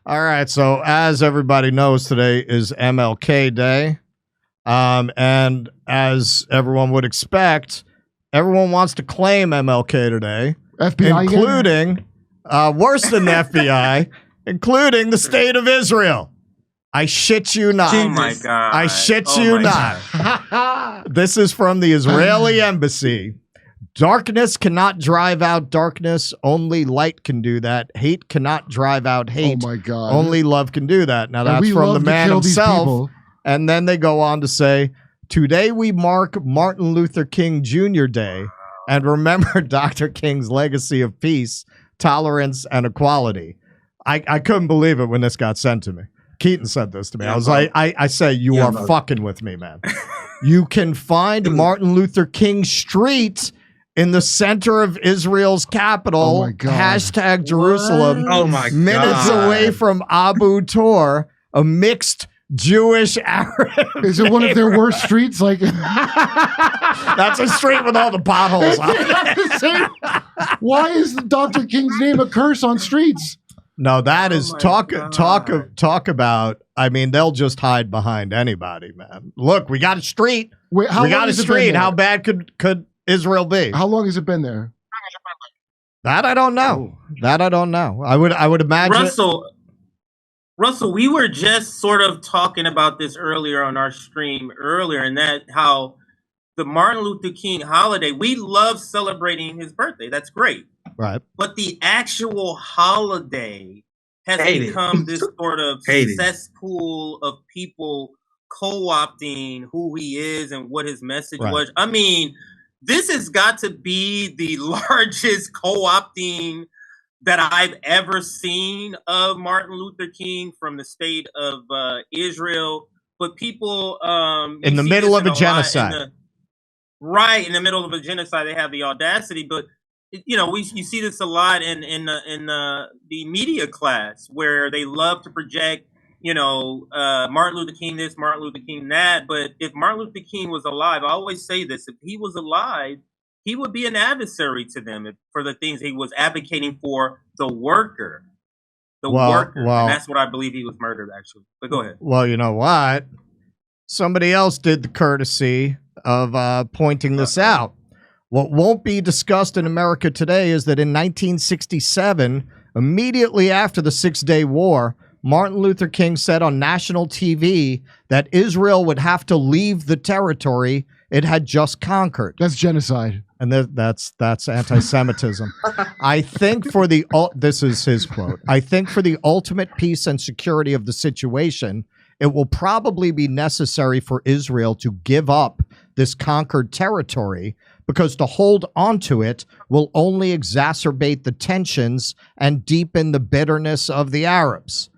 All right. So as everybody knows, today is MLK Day. And as everyone would expect, everyone wants to claim MLK today, FBI including, worse than the FBI, including the state of Israel. I shit you not. Oh my God. I shit you not. This is from the Israeli embassy. Darkness cannot drive out darkness. Only light can do that. Hate cannot drive out hate. Oh my God. Only love can do that. Now And that's we from love the to man kill these himself. people. And then they go on to say, today we mark Martin Luther King Jr. Day and remember Dr. King's legacy of peace, tolerance, and equality. I couldn't believe it when this got sent to me. Keaton said this to me. I was like, I say, you are fucking with me, man. You can find Martin Luther King Street in the center of Israel's capital. Oh my God. Hashtag Jerusalem. Oh my God. Minutes away from Abu Tor, a mixed Jewish Arab. Is it one of their worst streets? Like That's a street with all the potholes on it. Why is Dr. King's name a curse on streets? No, that is my talk God. about. I mean, they'll just hide behind anybody, man. Look, we got a street. Wait, how We long got a has it been street. there? How bad could Israel be? How long has it been there? That I don't know. That I don't know. I would imagine. Russell, we were just sort of talking about this earlier on our stream earlier, and that how the Martin Luther King holiday, we love celebrating his birthday. That's great. Right. But the actual holiday has become this sort of cesspool of people co-opting who he is and what his message was. I mean, this has got to be the largest co-opting that I've ever seen of Martin Luther King from the state of Israel. But people in the middle of a genocide. In the middle of a genocide, they have the audacity. But you know, you see this a lot in the media class where they love to project, you know, Martin Luther King this, Martin Luther King that. But if Martin Luther King was alive, I always say this: if he was alive, he would be an adversary to them for the things he was advocating for the worker. And that's what I believe he was murdered, actually. But go ahead. Well, you know what? Somebody else did the courtesy of pointing this out. What won't be discussed in America today is that in 1967, immediately after the 6-Day War, Martin Luther King said on national TV that Israel would have to leave the territory it had just conquered. That's genocide. And that's anti-Semitism. I think for this is his quote. I think for the ultimate peace and security of the situation, it will probably be necessary for Israel to give up this conquered territory because to hold onto it will only exacerbate the tensions and deepen the bitterness of the Arabs.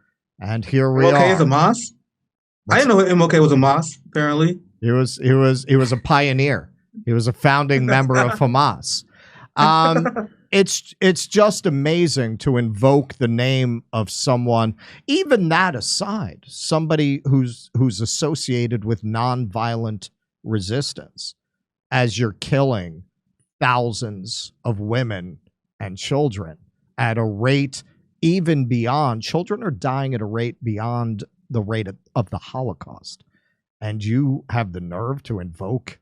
And here we are. MLK is a Hamas? I didn't know MLK was a Hamas, apparently. He was a pioneer. He was a founding member of Hamas. It's just amazing to invoke the name of someone, even that aside, somebody who's associated with nonviolent resistance, as you're killing thousands of women and children at a rate even beyond. Children are dying at a rate beyond the rate of the Holocaust. And you have the nerve to invoke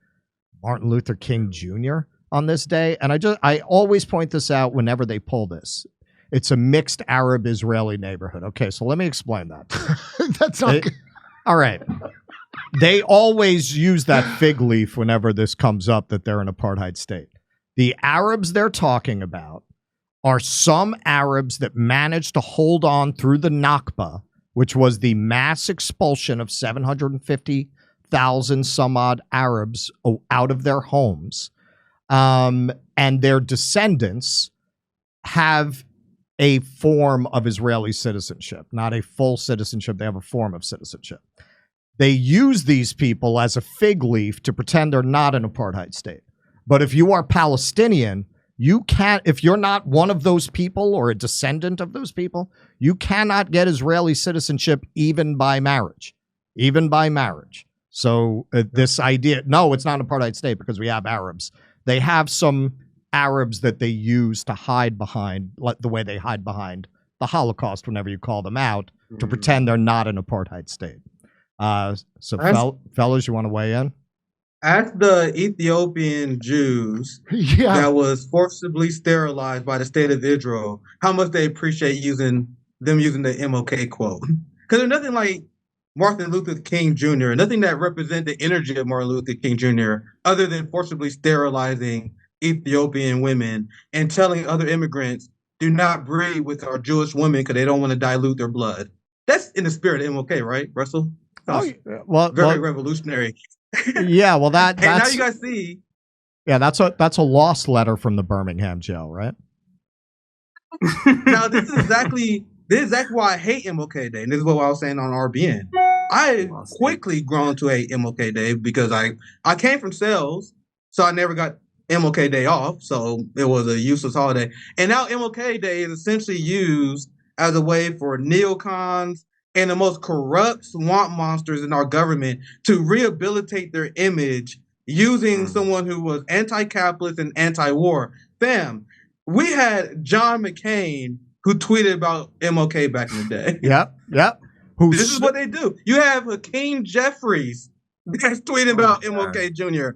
Martin Luther King Jr. on this day. And I always point this out whenever they pull this. It's a mixed Arab-Israeli neighborhood. Okay, so let me explain that. That's not good. All right. They always use that fig leaf whenever this comes up that they're an apartheid state. The Arabs they're talking about are some Arabs that managed to hold on through the Nakba, which was the mass expulsion of 750,000 some odd Arabs out of their homes. And their descendants have a form of Israeli citizenship, not a full citizenship. They have a form of citizenship. They use these people as a fig leaf to pretend they're not an apartheid state. But if you are Palestinian, you can't, if you're not one of those people or a descendant of those people, you cannot get Israeli citizenship even by marriage. Even by marriage. So this idea, no, it's not an apartheid state because we have Arabs. They have some Arabs that they use to hide behind, like the way they hide behind the the Holocaust whenever you call them out, to pretend they're not an apartheid state. Fellas, you want to weigh in? Ask the Ethiopian Jews that was forcibly sterilized by the state of Israel how much they appreciate using the MLK quote. Because there's nothing like Martin Luther King Jr., nothing that represents the energy of Martin Luther King Jr., other than forcibly sterilizing Ethiopian women and telling other immigrants, do not breed with our Jewish women because they don't want to dilute their blood. That's in the spirit of MLK, right, Russell? Very revolutionary. Yeah, well, that's... And now you guys see... Yeah, that's a lost letter from the Birmingham jail, right? Now, this is exactly why I hate MLK Day, and this is what I was saying on RBN. I quickly grown to hate MLK Day because I came from sales, so I never got MLK Day off, so it was a useless holiday. And now MLK Day is essentially used as a way for neocons and the most corrupt swamp monsters in our government to rehabilitate their image using someone who was anti-capitalist and anti-war. Fam, we had John McCain who tweeted about MLK back in the day. Yep. This is what they do. You have Hakeem Jeffries that's tweeting about MLK Jr.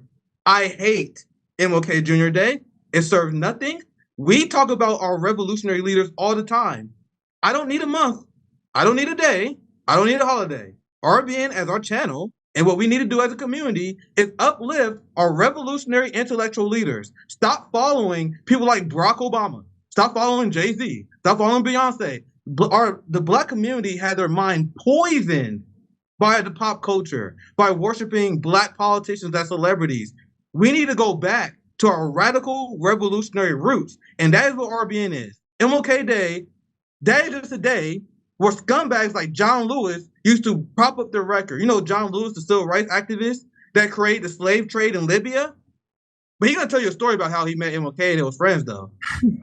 I hate MLK Jr. Day. It serves nothing. We talk about our revolutionary leaders all the time. I don't need a month. I don't need a day. I don't need a holiday. RBN as our channel, and what we need to do as a community is uplift our revolutionary intellectual leaders. Stop following people like Barack Obama. Stop following Jay-Z. Stop following Beyonce. The Black community had their mind poisoned by the pop culture, by worshiping Black politicians as celebrities. We need to go back to our radical revolutionary roots, and that is what RBN is. MLK Day, that is just a day where scumbags like John Lewis used to prop up their record. You know John Lewis, the civil rights activist that created the slave trade in Libya? But he's going to tell you a story about how he met MLK and they were friends, though.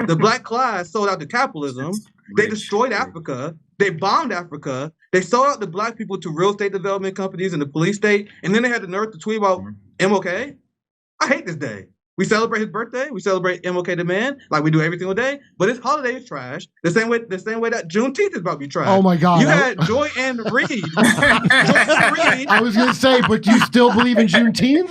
The Black class sold out to capitalism. They destroyed Africa. They bombed Africa. They sold out the Black people to real estate development companies and the police state. And then they had the nerve to tweet about MLK. I hate this day. We celebrate his birthday. We celebrate MLK the man, like we do every single day. But his holiday is trash. The same way that Juneteenth is about to be trash. Oh my God! You had Joy Ann Reid. I was going to say, but do you still believe in Juneteenth?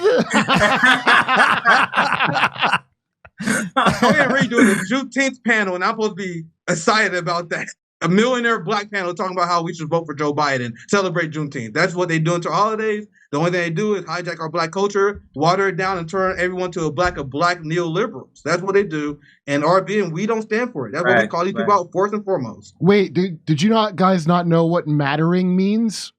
Joy Ann Reid doing a Juneteenth panel, and I'm supposed to be excited about that. A millionaire Black panel talking about how we should vote for Joe Biden, celebrate Juneteenth. That's what they do into holidays. The only thing they do is hijack our Black culture, water it down, and turn everyone to a black neoliberals. That's what they do. And RBN, we don't stand for it. That's what we call these people out first and foremost. Wait, did you guys not know what mattering means?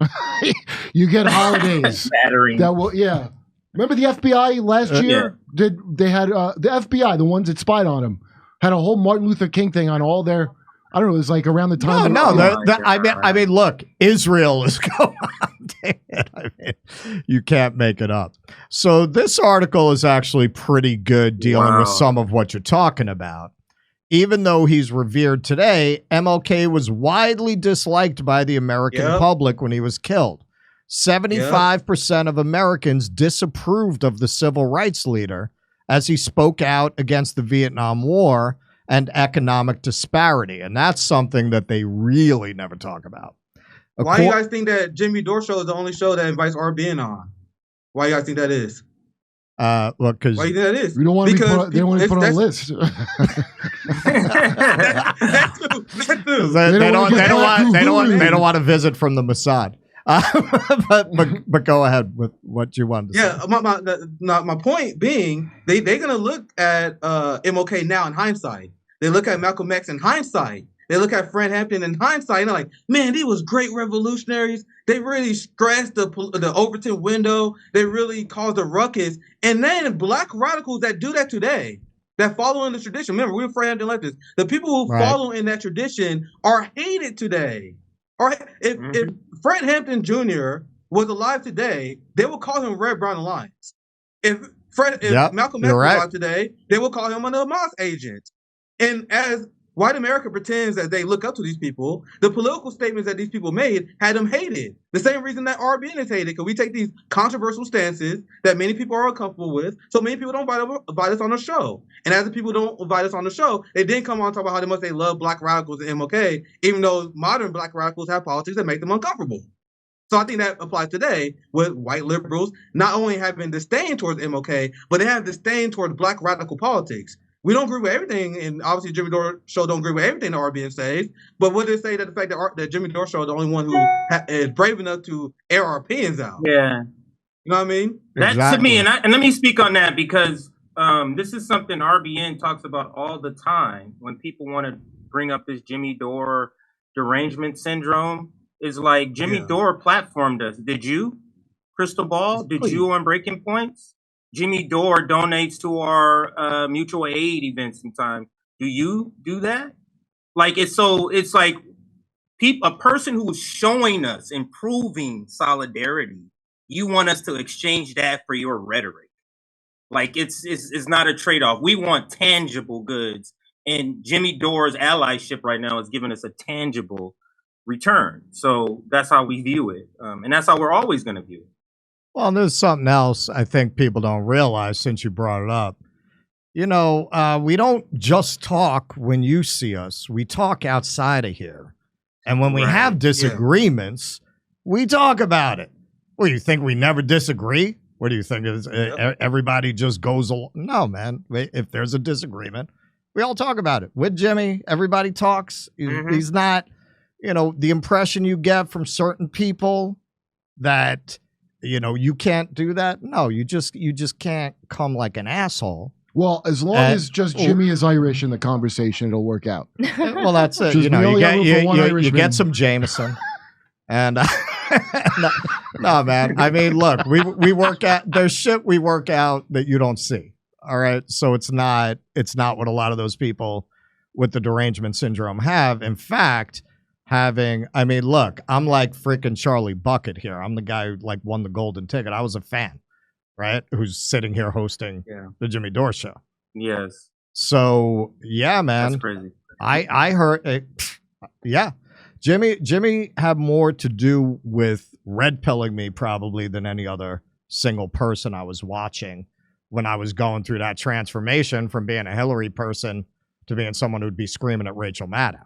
You get holidays. Mattering. Remember the FBI last year? They had the FBI, the ones that spied on him, had a whole Martin Luther King thing on all their. I don't know. It was like around the time. I mean, look, Israel is going on. I mean, you can't make it up. So this article is actually pretty good dealing with some of what you're talking about. Even though he's revered today, MLK was widely disliked by the American public when he was killed. 75% of Americans disapproved of the civil rights leader as he spoke out against the Vietnam War and economic disparity. And that's something that they really never talk about. Why do you guys think that Jimmy Dore show is the only show that invites RBN on? Why do you guys think that is? Look, because why do you think that is? We don't want to they don't want to put on a list. They don't want to visit from the Mossad. But go ahead with what you wanted to say. My point being, they're going to look at MLK now in hindsight. They look at Malcolm X in hindsight. They look at Fred Hampton in hindsight, and they're like, man, these was great revolutionaries. They really stressed the Overton window. They really caused a ruckus. And then Black radicals that do that today, that follow in the tradition. Remember, we were Fred Hampton leftists. The people who follow in that tradition are hated today. Or if Fred Hampton Jr. was alive today, they would call him Red, Brown, and Alliance. If Malcolm X was alive today, they would call him an Hamas agent. And as White America pretends that they look up to these people. The political statements that these people made had them hated. The same reason that RBN is hated, because we take these controversial stances that many people are uncomfortable with, so many people don't invite us on the show. And as the people don't invite us on the show, they then come on and talk about how much they love black radicals and MLK, even though modern black radicals have politics that make them uncomfortable. So I think that applies today with white liberals not only having disdain towards MLK, but they have disdain towards black radical politics. We don't agree with everything, and obviously Jimmy Dore show don't agree with everything the RBN says. But what did it say that the fact that Jimmy Dore show is the only one who is brave enough to air our opinions out? Yeah, you know what I mean? That to me, and let me speak on that, because this is something RBN talks about all the time when people want to bring up this Jimmy Dore derangement syndrome. Is like Jimmy Dore platformed us. Did you, Crystal Ball? Did you on Breaking Points? Jimmy Dore donates to our mutual aid events sometimes. Do you do that? Like it's like a person who's showing us improving solidarity. You want us to exchange that for your rhetoric. Like it's not a trade-off. We want tangible goods, and Jimmy Dore's allyship right now is giving us a tangible return. So that's how we view it, and that's how we're always going to view it. Well, there's something else I think people don't realize since you brought it up. You know, we don't just talk when you see us. We talk outside of here. And when we have disagreements, we talk about it. Well, you think we never disagree? What do you think? Everybody just goes along? No, man. If there's a disagreement, we all talk about it. With Jimmy, everybody talks. He's not, you know, the impression you get from certain people that, you know, you can't do that. No, you just can't come like an asshole. Well, as long as just Jimmy is Irish in the conversation, it'll work out. Well, that's it. You know, you get some Jameson, and no, man. I mean, look, we work out. There's shit we work out that you don't see. All right, so it's not what a lot of those people with the derangement syndrome have. In fact, I mean, look, I'm like freaking Charlie Bucket here. I'm the guy who like won the golden ticket. I was a fan, right? Who's sitting here hosting the Jimmy Dore show. Yes. So yeah, man. That's crazy. I heard it. Yeah. Jimmy had more to do with red pilling me probably than any other single person I was watching when I was going through that transformation from being a Hillary person to being someone who'd be screaming at Rachel Maddow.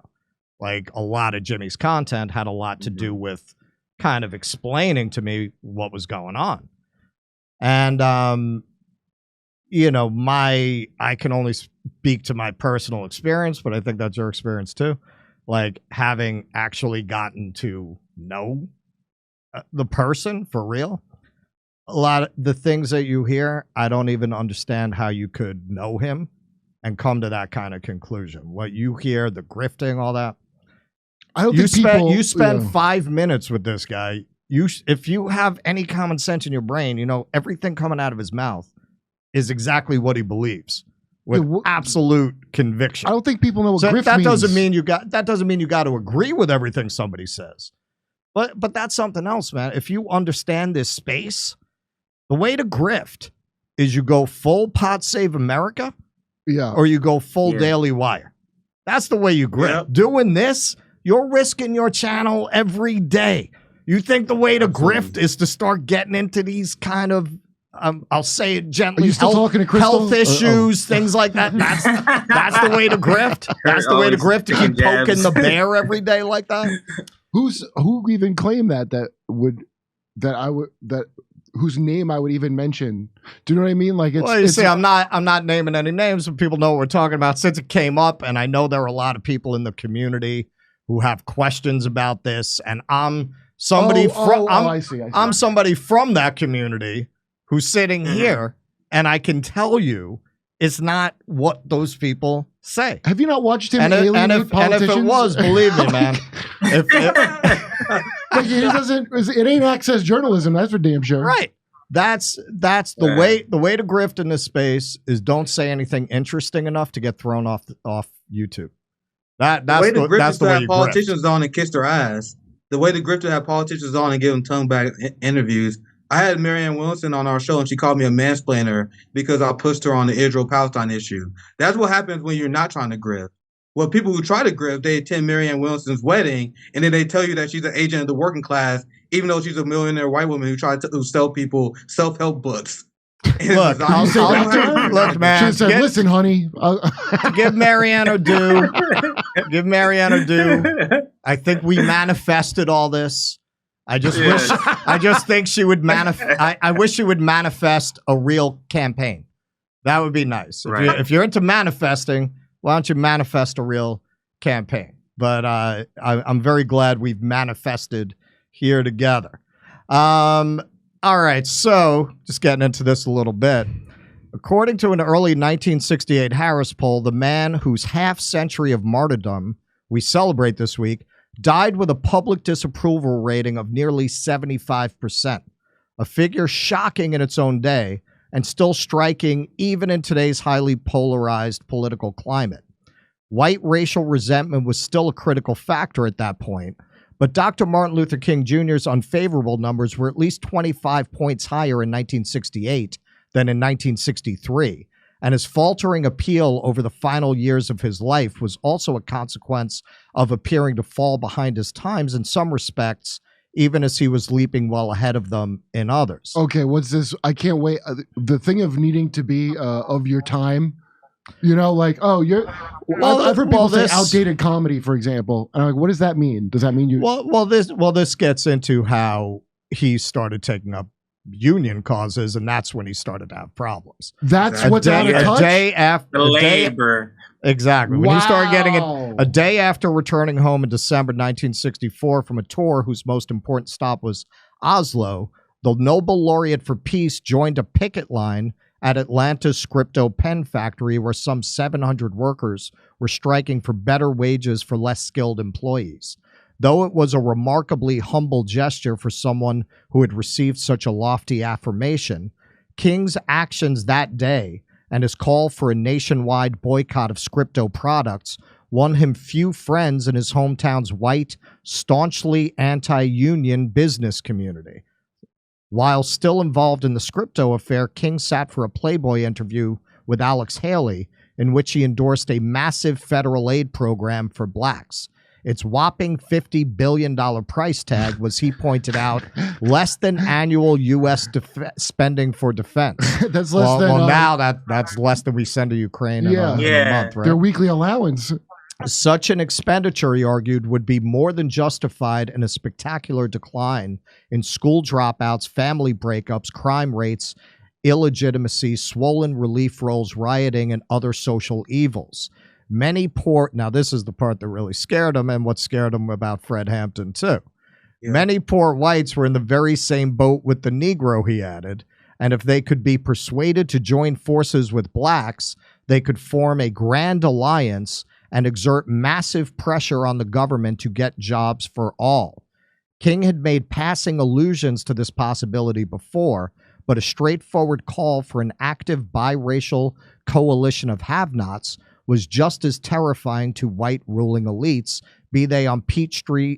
Like a lot of Jimmy's content had a lot to do with kind of explaining to me what was going on. And, you know, I can only speak to my personal experience, but I think that's your experience too. Like having actually gotten to know the person for real. A lot of the things that you hear, I don't even understand how you could know him and come to that kind of conclusion. What you hear, the grifting, all that. I don't think you spend 5 minutes with this guy. If you have any common sense in your brain, you know everything coming out of his mouth is exactly what he believes with absolute conviction. I don't think people know what grift that means. doesn't mean you got to agree with everything somebody says. But that's something else, man. If you understand this space, the way to grift is you go full Pod Save America, or you go full Daily Wire. That's the way you grift. Yep. Doing this, you're risking your channel every day. You think the way to grift is to start getting into these kind of, I'll say it gently, Are you still talking to Crystal? Health issues, things like that. That's the way to grift. That's the way to grift, to keep poking the bear every day like that. Who even claimed whose name I would even mention? Do you know what I mean? Like, I'm not naming any names, but people know what we're talking about since it came up, and I know there are a lot of people in the community who have questions about this, and I'm somebody I'm somebody from that community who's sitting here, and I can tell you it's not what those people say. Have you not watched him alienate politicians? And if it was, believe me, man, it ain't access journalism, that's for damn sure. Right. That's the way. The way to grift in this space is don't say anything interesting enough to get thrown off YouTube. That's the way you grift. Politicians on and kiss their ass. The way the grifter have politicians on and give them tongue back interviews. I had Marianne Wilson on our show, and she called me a mansplainer because I pushed her on the Israel-Palestine issue. That's what happens when you're not trying to grift. Well, people who try to grift, they attend Marianne Williamson's wedding, and then they tell you that she's an agent of the working class, even though she's a millionaire white woman who sell people self-help books. Look, look, man. She said, "Listen, honey, give Marianne her due. Give Marianne her due. I think we manifested all this. I just think she would manifest. I wish she would manifest a real campaign. That would be nice. Right. If you're into manifesting, why don't you manifest a real campaign? But I'm very glad we've manifested here together. All right, so just getting into this a little bit. According to an early 1968 Harris poll, the man whose half-century of martyrdom we celebrate this week died with a public disapproval rating of nearly 75%, a figure shocking in its own day and still striking even in today's highly polarized political climate. White racial resentment was still a critical factor at that point, but Dr. Martin Luther King Jr.'s unfavorable numbers were at least 25 points higher in 1968 than in 1963, and his faltering appeal over the final years of his life was also a consequence of appearing to fall behind his times in some respects, even as he was leaping well ahead of them in others. Okay, what's this? I can't wait. The thing of needing to be of your time. You know, like, oh, I've heard people say outdated comedy, for example. And I'm like, what does that mean? Does that mean you? Well, this gets into how he started taking up union causes, and that's when he started to have problems. That's what's out of touch? A day after labor. Exactly. When he started getting it a day after returning home in December 1964 from a tour whose most important stop was Oslo, the Nobel laureate for peace joined a picket line at Atlanta's Scripto Pen Factory, where some 700 workers were striking for better wages for less skilled employees. Though it was a remarkably humble gesture for someone who had received such a lofty affirmation, King's actions that day and his call for a nationwide boycott of Scripto products won him few friends in his hometown's white, staunchly anti-union business community. While still involved in the Scripto affair, King sat for a Playboy interview with Alex Haley, in which he endorsed a massive federal aid program for blacks. Its whopping $50 billion price tag was, he pointed out, less than annual U.S. spending for defense. That's less than... now that's less than we send to Ukraine in a month, right? Their weekly allowance. Such an expenditure, he argued, would be more than justified in a spectacular decline in school dropouts, family breakups, crime rates, illegitimacy, swollen relief rolls, rioting, and other social evils. Now this is the part that really scared him, and what scared him about Fred Hampton too. Yeah. Many poor whites were in the very same boat with the Negro, he added, and if they could be persuaded to join forces with blacks, they could form a grand alliance and exert massive pressure on the government to get jobs for all. King had made passing allusions to this possibility before, but a straightforward call for an active biracial coalition of have-nots was just as terrifying to white ruling elites, be they on Peachtree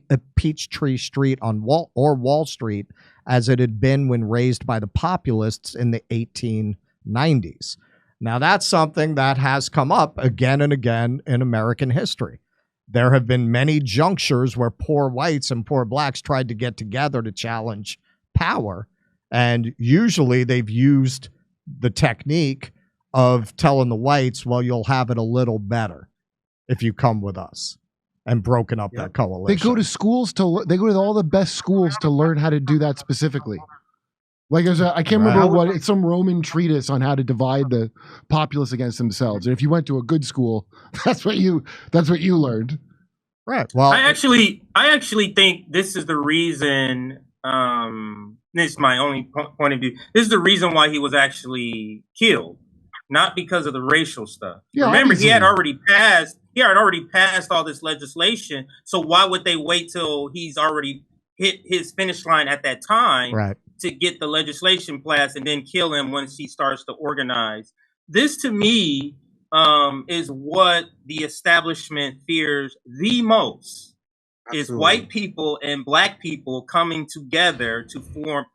Street on Wall Street, as it had been when raised by the populists in the 1890s. Now, that's something that has come up again and again in American history. There have been many junctures where poor whites and poor blacks tried to get together to challenge power, and usually they've used the technique of telling the whites, well, you'll have it a little better if you come with us, and broken up that coalition. They go to schools they go to all the best schools to learn how to do that specifically. Like I can't remember it's some Roman treatise on how to divide the populace against themselves. And if you went to a good school, that's what you learned. Right. Well, I actually think this is the reason. This is my only point of view. This is the reason why he was actually killed, not because of the racial stuff. Yeah, remember, obviously. He had already passed all this legislation. So why would they wait till he's already hit his finish line at that time? Right. To get the legislation passed and then kill him once he starts to organize. This, to me, is what the establishment fears the most. Absolutely. Is white people and black people coming together to form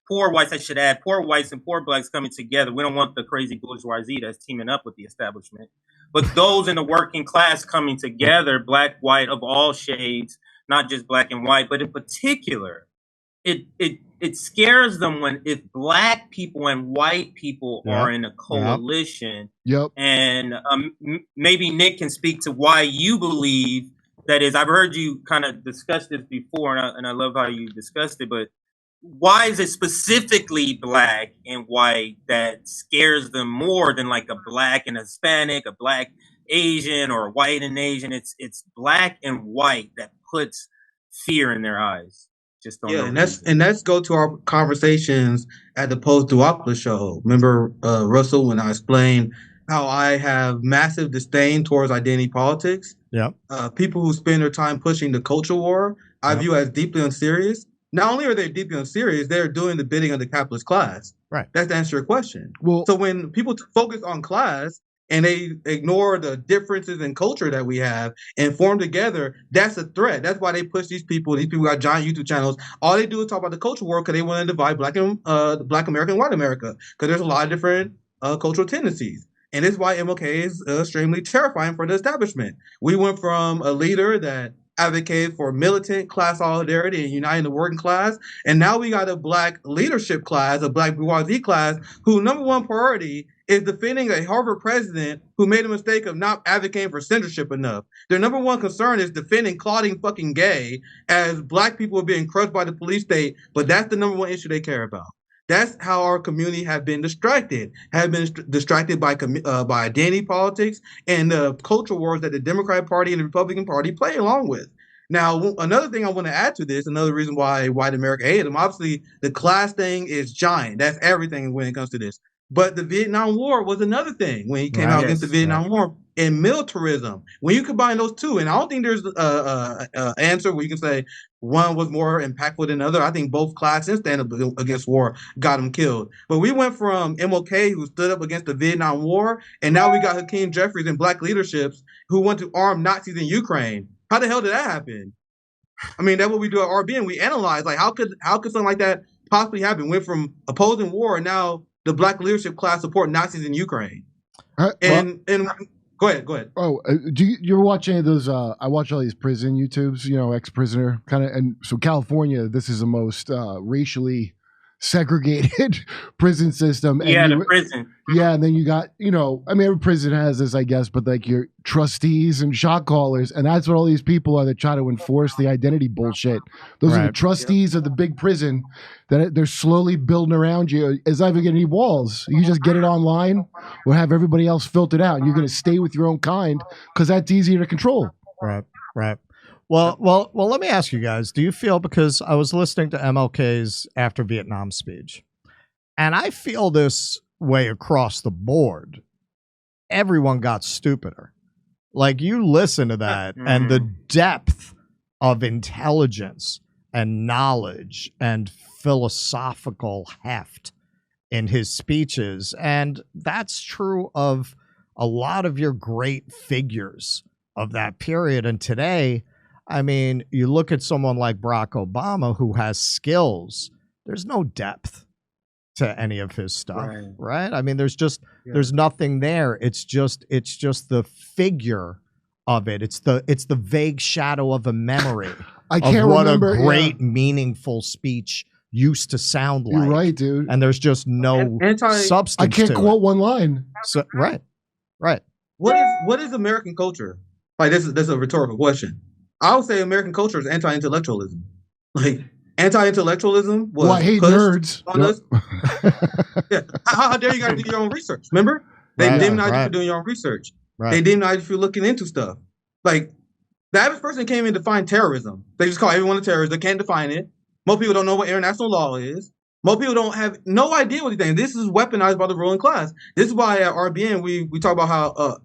poor whites, I should add, poor whites and poor blacks coming together. We don't want the crazy bourgeoisie that's teaming up with the establishment. But those in the working class coming together, black, white, of all shades, not just black and white, but in particular, it scares them if black people and white people are in a coalition. Yep. And maybe Nick can speak to why you believe that is. I've heard you kind of discuss this before, and I love how you discussed it, but why is it specifically black and white that scares them more than like a black and Hispanic, a black Asian, or a white and Asian? It's black and white that puts fear in their eyes. Just don't know. And let's go to our conversations at the post-Dobular show. Remember, Russell, when I explained how I have massive disdain towards identity politics? Yeah. People who spend their time pushing the culture war, I view as deeply unserious. Not only are they deeply unserious, they're doing the bidding of the capitalist class. Right. That's to answer your question. Well, so when people focus on class and they ignore the differences in culture that we have and form together, that's a threat. That's why they push these people. These people got giant YouTube channels. All they do is talk about the culture war because they want to divide Black America and white America, because there's a lot of different cultural tendencies. And this is why MLK is extremely terrifying for the establishment. We went from a leader that advocated for militant class solidarity and uniting the working class, and now we got a black leadership class, a black bourgeoisie class, whose number one priority is defending a Harvard president who made a mistake of not advocating for censorship enough. Their number one concern is defending Claudine fucking Gay as black people are being crushed by the police state, but that's the number one issue they care about. That's how our community have been distracted by identity politics and the culture wars that the Democratic Party and the Republican Party play along with. Now, another thing I want to add to this, another reason why white America hated them, obviously the class thing is giant. That's everything when it comes to this. But the Vietnam War was another thing when he came out against the Vietnam War, and militarism. When you combine those two, and I don't think there's an answer where you can say one was more impactful than the other. I think both class and stand up against war got them killed. But we went from MLK, who stood up against the Vietnam War, and now we got Hakeem Jeffries and black leaderships who want to arm Nazis in Ukraine. How the hell did that happen? I mean, that's what we do at RBN. We analyze, like, how could something like that possibly happen? Went from opposing war, and now the black leadership class support Nazis in Ukraine. And go ahead. Oh, do you ever watch any of those? I watch all these prison YouTubes, ex-prisoner kind of. And so California, this is the most racially segregated prison system. And the prison. Yeah, and then you got, every prison has this, I guess, but like your trustees and shot callers, and that's what all these people are that try to enforce the identity bullshit. Those are the trustees of the big prison that they're slowly building around you. As I get any walls, you just get it online or have everybody else filtered out, and you're going to stay with your own kind because that's easier to control. Right. Well, let me ask you guys, do you feel, because I was listening to MLK's after Vietnam speech, and I feel this way across the board, everyone got stupider. Like, you listen to that and the depth of intelligence and knowledge and philosophical heft in his speeches, and that's true of a lot of your great figures of that period. And today, I mean, you look at someone like Barack Obama, who has skills. There's no depth to any of his stuff, right? I mean, there's nothing there. It's just the figure of it. It's the vague shadow of a memory I can't remember, a great, meaningful speech used to sound like. You're right, dude. And there's just no substance. I can't quote one line. So, right. What is American culture? Like, this is a rhetorical question. I would say American culture is anti-intellectualism. Like, anti-intellectualism was I hate nerds. On us. Yeah. How dare you guys do your own research? Remember? They demonize you for doing your own research. Right. They demonize you for looking into stuff. Like, the average person can't even define terrorism. They just call everyone a terrorist. They can't define it. Most people don't know what international law is. Most people don't have no idea what these things. This is weaponized by the ruling class. This is why at RBN we talk about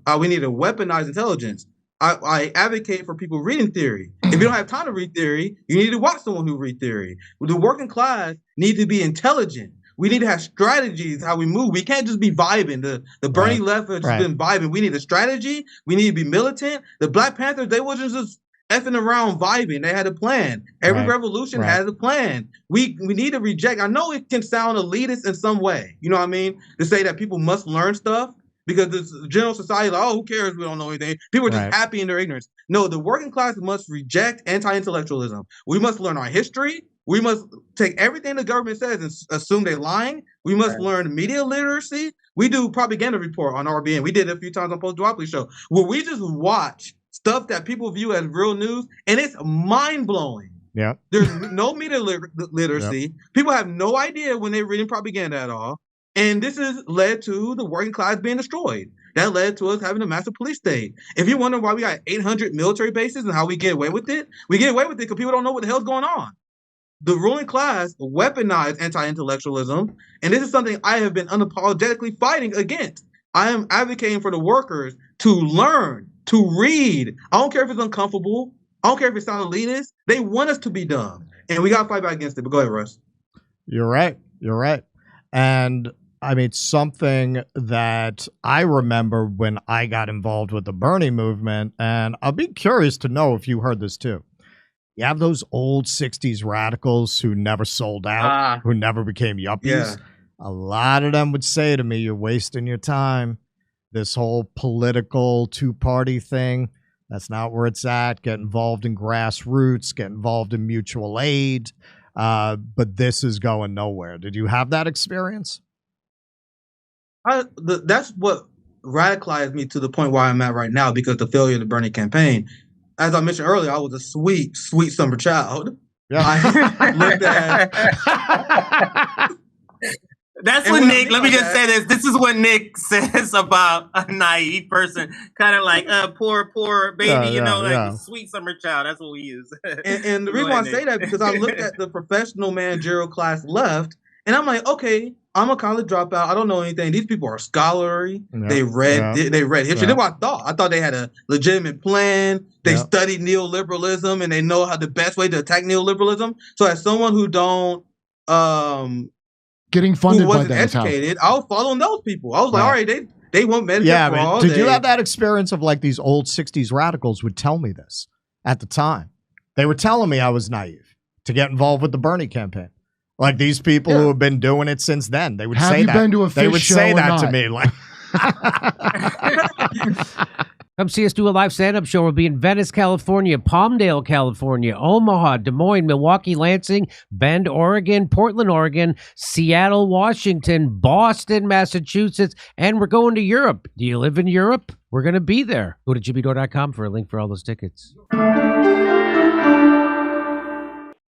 how we need to weaponize intelligence. I advocate for people reading theory. If you don't have time to read theory, you need to watch someone who read theory. The working class need to be intelligent. We need to have strategies how we move. We can't just be vibing. The Bernie left has just been vibing. We need a strategy. We need to be militant. The Black Panthers, they wasn't just effing around vibing. They had a plan. Every revolution has a plan. We need to reject. I know it can sound elitist in some way. You know what I mean? To say that people must learn stuff because this general society, like, oh, who cares? We don't know anything. People are just happy in their ignorance. No, the working class must reject anti-intellectualism. We must learn our history. We must take everything the government says and assume they're lying. We must learn media literacy. We do propaganda report on RBN. We did it a few times on Post Duopoly Show, where we just watch stuff that people view as real news, and it's mind-blowing. Yeah. There's no media literacy. Yep. People have no idea when they're reading propaganda at all. And this has led to the working class being destroyed. That led to us having a massive police state. If you wonder why we got 800 military bases and how we get away with it, we get away with it because people don't know what the hell's going on. The ruling class weaponized anti-intellectualism, and this is something I have been unapologetically fighting against. I am advocating for the workers to learn, to read. I don't care if it's uncomfortable. I don't care if it sounds elitist. They want us to be dumb, and we got to fight back against it. But go ahead, Russ. You're right. You're right. And I mean, something that I remember when I got involved with the Bernie movement, and I'll be curious to know if you heard this too. You have those old 60s radicals who never sold out, who never became yuppies. Yeah. A lot of them would say to me, you're wasting your time. This whole political two-party thing, that's not where it's at. Get involved in grassroots, get involved in mutual aid. But this is going nowhere. Did you have that experience? That's what radicalized me to the point where I'm at right now, because the failure of the Bernie campaign. As I mentioned earlier, I was a sweet, sweet summer child. Yeah. I looked at. That's what Nick. Let me just say this. This is what Nick says about a naive person, kind of like poor baby, like sweet summer child. That's what we use. And the reason why I say that because I looked at the professional managerial class left, and I'm like, okay, I'm a college dropout. I don't know anything. These people are scholarly. Yeah. They read history. Yeah. That's what I thought. I thought they had a legitimate plan. They studied neoliberalism, and they know how the best way to attack neoliberalism. So as someone who don't getting funded who wasn't by them, educated, I was following those people. I was like, all right, they want Medicare for all. Did you have that experience of like these old 60s radicals would tell me this at the time? They were telling me I was naive to get involved with the Bernie campaign. Like these people who have been doing it since then, they would say that. Have you been to a fish They would show say or that not? to me, like. Come see us do a live stand-up show. We'll be in Venice, California, Palmdale, California, Omaha, Des Moines, Milwaukee, Lansing, Bend, Oregon, Portland, Oregon, Seattle, Washington, Boston, Massachusetts, and we're going to Europe. Do you live in Europe? We're going to be there. Go to jimmydore.com for a link for all those tickets.